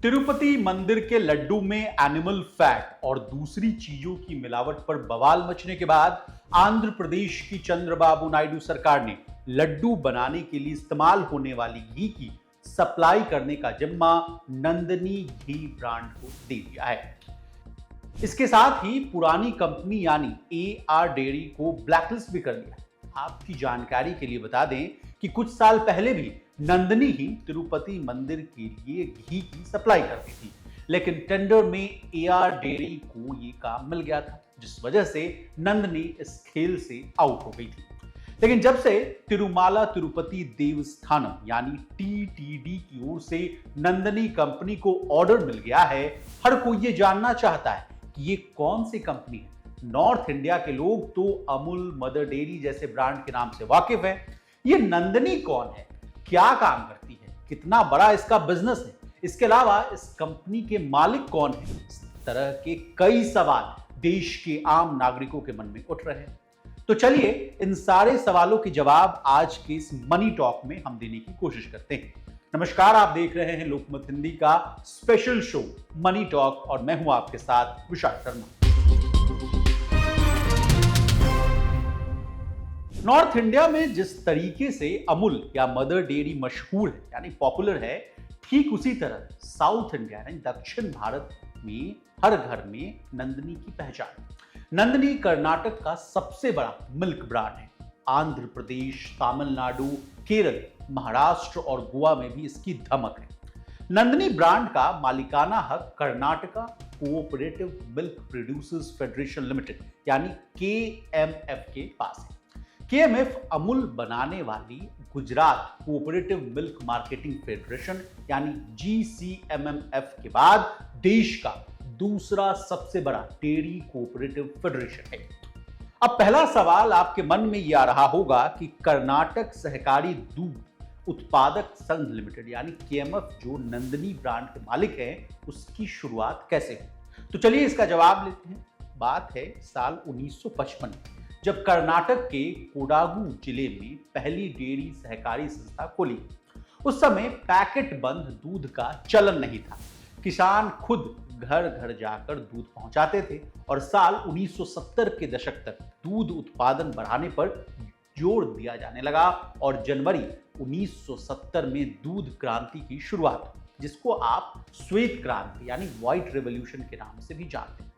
तिरुपति मंदिर के लड्डू में एनिमल फैट और दूसरी चीजों की मिलावट पर बवाल मचने के बाद आंध्र प्रदेश की चंद्रबाबू नायडू सरकार ने लड्डू बनाने के लिए इस्तेमाल होने वाली घी की सप्लाई करने का जिम्मा नंदनी घी ब्रांड को दे दिया है। इसके साथ ही पुरानी कंपनी यानी AR डेयरी को ब्लैकलिस्ट भी कर दिया है। आपकी जानकारी के लिए बता दें कि कुछ साल पहले भी नंदनी ही तिरुपति मंदिर के लिए घी की सप्लाई करती थी, लेकिन टेंडर में AR डेयरी को ये काम मिल गया था, जिस वजह से नंदनी इस खेल से आउट हो गई थी। लेकिन जब से तिरुमाला तिरुपति देवस्थानम यानी TTD की ओर से नंदनी कंपनी को ऑर्डर मिल गया है, हर कोई ये जानना चाहता है कि ये कौन सी कंपनी है। नॉर्थ इंडिया के लोग तो अमूल, मदर डेयरी जैसे ब्रांड के नाम से वाकिफ हैं। ये नंदनी कौन है, क्या काम करती है, कितना बड़ा इसका बिजनेस है, इसके अलावा इस कंपनी के मालिक कौन है, इस तरह के कई सवाल देश के आम नागरिकों के मन में उठ रहे हैं। तो चलिए इन सारे सवालों के जवाब आज के इस मनी टॉक में हम देने की कोशिश करते हैं। नमस्कार, आप देख रहे हैं लोकमत हिंदी का स्पेशल शो मनी टॉक और मैं हूं आपके साथ विशाल शर्मा। नॉर्थ इंडिया में जिस तरीके से अमूल या मदर डेयरी मशहूर है यानी पॉपुलर है, ठीक उसी तरह साउथ इंडिया यानी दक्षिण भारत में हर घर में नंदनी की पहचान है। नंदनी कर्नाटक का सबसे बड़ा मिल्क ब्रांड है। आंध्र प्रदेश, तमिलनाडु, केरल, महाराष्ट्र और गोवा में भी इसकी धमक है। नंदनी ब्रांड का मालिकाना हक Karnataka cooperative milk producers federation limited यानी KMF के पास है। KMF अमूल बनाने वाली Gujarat cooperative milk marketing federation यानी GCMMF के बाद देश का दूसरा सबसे बड़ा डेयरी कोऑपरेटिव फेडरेशन है। अब पहला सवाल आपके मन में यह आ रहा होगा कि कर्नाटक सहकारी दूध उत्पादक संघ लिमिटेड यानी KMF जो नंदनी ब्रांड के मालिक हैं, उसकी शुरुआत कैसे हुई। तो चलिए इसका जवाब लेते हैं। बात है साल 1955 जब कर्नाटक के कोडागु जिले में पहली डेयरी सहकारी संस्था खोली। उस समय पैकेट बंद दूध का चलन नहीं था। किसान खुद घर घर जाकर दूध पहुंचाते थे और साल 1970 के दशक तक दूध उत्पादन बढ़ाने पर जोर दिया जाने लगा और जनवरी 1970 में दूध क्रांति की शुरुआत हुई, जिसको आप श्वेत क्रांति यानी व्हाइट रेवोल्यूशन के नाम से भी जानते हैं।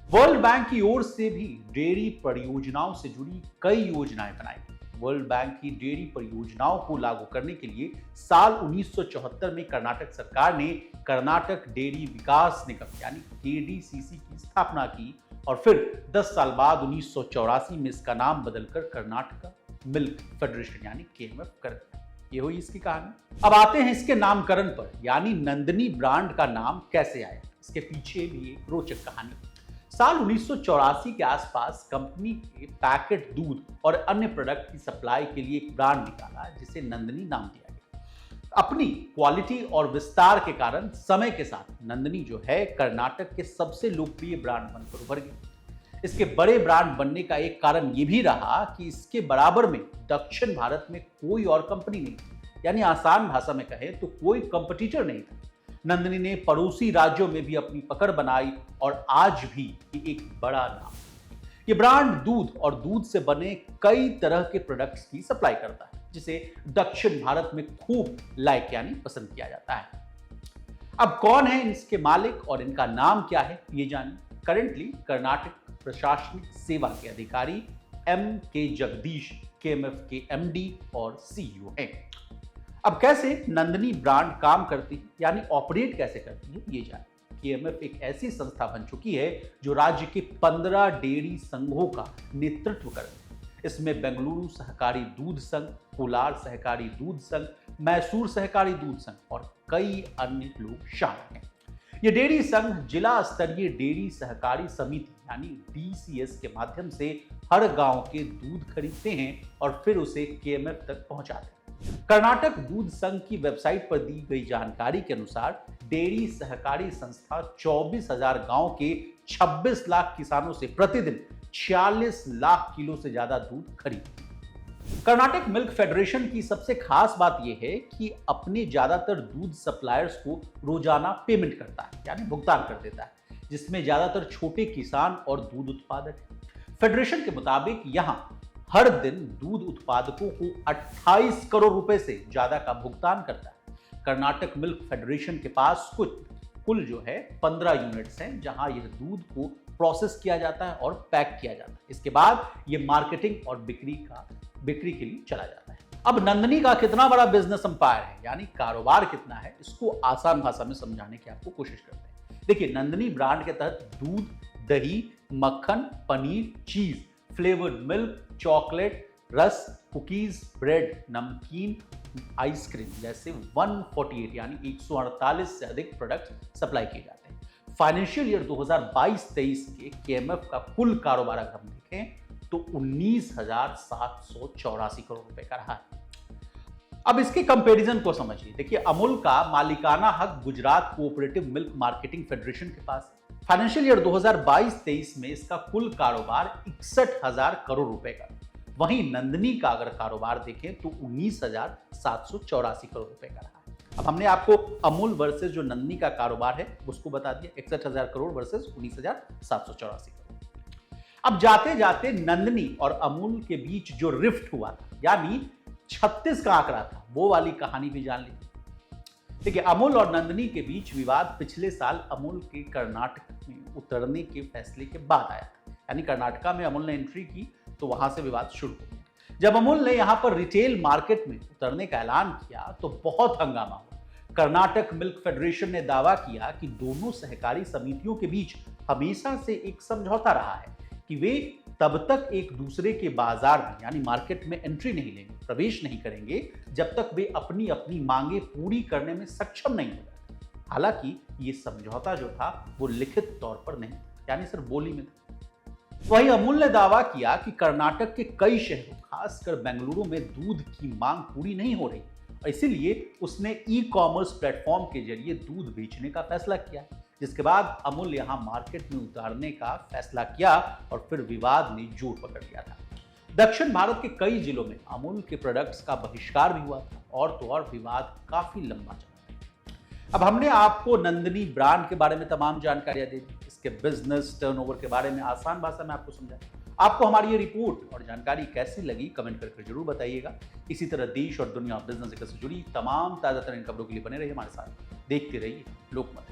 वर्ल्ड बैंक की ओर से भी डेयरी परियोजनाओं से जुड़ी कई योजनाएं बनाई गई। वर्ल्ड बैंक की डेयरी परियोजनाओं को लागू करने के लिए साल 1974 में कर्नाटक सरकार ने कर्नाटक डेयरी विकास निगम यानी KDCC की स्थापना की और फिर 10 साल बाद 1984 में इसका नाम बदलकर कर्नाटका मिल्क फेडरेशन यानी KMF कर दिया। ये हुई इसकी कहानी। अब आते हैं इसके नामकरण पर, यानी नंदनी ब्रांड का नाम कैसे आया। इसके पीछे भी एक रोचक कहानी। साल 1984 के आसपास कंपनी के पैकेट दूध और अन्य प्रोडक्ट की सप्लाई के लिए एक ब्रांड निकाला जिसे नंदनी नाम दिया गया। अपनी क्वालिटी और विस्तार के कारण समय के साथ नंदनी जो है कर्नाटक के सबसे लोकप्रिय ब्रांड बनकर उभर गई। इसके बड़े ब्रांड बनने का एक कारण यह भी रहा कि इसके बराबर में दक्षिण भारत में कोई और कंपनी नहीं थी, यानी आसान भाषा में कहें तो कोई कंपटीटर नहीं था। नंदनी ने पड़ोसी राज्यों में भी अपनी पकड़ बनाई और आज भी ये एक बड़ा नाम। ये ब्रांड दूध और दूध से बने कई तरह के प्रोडक्ट्स की सप्लाई करता है, जिसे दक्षिण भारत में खूब लाइक यानी पसंद किया जाता है। अब कौन है इसके मालिक और इनका नाम क्या है, ये जानिए। करेंटली कर्नाटक प्रशासनिक सेवा के अधिकारी MK जगदीश KMF के MD और CEO हैं। अब कैसे नंदनी ब्रांड काम करती है यानी ऑपरेट कैसे करती है, ये जाने। KMF एक ऐसी संस्था बन चुकी है जो राज्य के 15 डेयरी संघों का नेतृत्व करती है। इसमें बेंगलुरु सहकारी दूध संघ, कोलार सहकारी दूध संघ, मैसूर सहकारी दूध संघ और कई अन्य लोग शामिल हैं। ये डेयरी संघ जिला स्तरीय डेयरी सहकारी समिति यानी DCS के माध्यम से हर गांव के दूध खरीदते हैं और फिर उसे KMF तक पहुंचाते हैं। कर्नाटक दूध संघ की वेबसाइट पर दी गई जानकारी के अनुसार डेयरी सहकारी संस्था 24,000 गांव के 26 लाख किसानों से प्रतिदिन 46 लाख किलो से ज्यादा दूध खरीदती है। कर्नाटक मिल्क फेडरेशन की सबसे खास बात यह है कि अपने ज्यादातर दूध सप्लायर्स को रोजाना पेमेंट करता है, यानी भुगतान कर देता है, जिसमें ज्यादातर छोटे किसान और दूध उत्पादक हैं। फेडरेशन के मुताबिक यहां हर दिन दूध उत्पादकों को 28 करोड़ रुपए से ज्यादा का भुगतान करता है। कर्नाटक मिल्क फेडरेशन के पास कुल जो है 15 यूनिट्स हैं, जहां यह दूध को प्रोसेस किया जाता है और पैक किया जाता है। इसके बाद यह मार्केटिंग और बिक्री के लिए चला जाता है। अब नंदनी का कितना बड़ा बिजनेस अंपायर है, यानी कारोबार कितना है, इसको आसान भाषा में समझाने की आपको कोशिश करते हैं। देखिए, नंदनी ब्रांड के तहत दूध, दही, मक्खन, पनीर, चीज, फ्लेवर्ड मिल्क, चॉकलेट, रस, कुकीज, ब्रेड, नमकीन, आइसक्रीम जैसे 148 यानी 148 से अधिक प्रोडक्ट सप्लाई किए जाते हैं। फाइनेंशियल ईयर 2022-23 के केएमएफ का कुल कारोबार अगर हम देखें तो 19,784 करोड़ रुपए का रहा है। अब इसके कंपैरिजन को समझिए। देखिए, अमूल का मालिकाना हक Gujarat cooperative milk marketing federation के पास है। फाइनेंशियल ईयर 2022-23 में इसका कुल कारोबार 61,000 करोड़ रुपए का। वहीं नंदनी का अगर कारोबार देखें तो 19,784 करोड़ रुपए का रहा है। अब हमने आपको अमूल वर्सेस जो नंदनी का कारोबार है उसको बता दिया, 61,000 करोड़ वर्सेस 19,784 करोड़। अब जाते जाते नंदनी और अमूल के बीच जो रिफ्ट हुआ था, यानी 36 का आंकड़ा था, वो वाली कहानी भी जान लीजिए। देखिए, अमूल और नंदनी के बीच विवाद पिछले साल अमूल के कर्नाटक में उतरने के फैसले के बाद आया था। यानी कर्नाटका में अमूल ने एंट्री की तो वहां से विवाद शुरू हो गया। जब अमूल ने यहां पर रिटेल मार्केट में उतरने का ऐलान किया तो बहुत हंगामा हुआ। कर्नाटक मिल्क फेडरेशन ने दावा किया कि दोनों सहकारी समितियों के बीच हमेशा से एक समझौता रहा है कि वे तब तक एक दूसरे के बाजार में यानी मार्केट में एंट्री नहीं लेंगे, प्रवेश नहीं करेंगे, जब तक वे अपनी अपनी मांगे पूरी करने में सक्षम नहीं हो जाते। हालांकि ये समझौता जो था वो लिखित तौर पर नहीं, यानी सिर्फ बोली में था। वहीं अमूल ने दावा किया कि कर्नाटक के कई शहरों, खासकर बेंगलुरु में दूध की मांग पूरी नहीं हो रही, इसीलिए उसने ई कॉमर्स प्लेटफॉर्म के जरिए दूध बेचने का फैसला किया, जिसके बाद अमूल यहां मार्केट में उतारने का फैसला किया और फिर विवाद ने जोर पकड़ लिया था। दक्षिण भारत के कई जिलों में अमूल के प्रोडक्ट्स का बहिष्कार भी हुआ था और तो और विवाद काफी लंबा चला। अब हमने आपको नंदनी ब्रांड के बारे में तमाम जानकारियां दे दी, इसके बिजनेस टर्नओवर के बारे में आसान भाषा में आपको समझाया। आपको हमारी ये रिपोर्ट और जानकारी कैसी लगी कमेंट करके जरूर बताइएगा। इसी तरह देश और दुनिया बिजनेस से जुड़ी तमाम ताजा तरीन खबरों के लिए बने रहिए हमारे साथ। देखते रहिए लोकमत।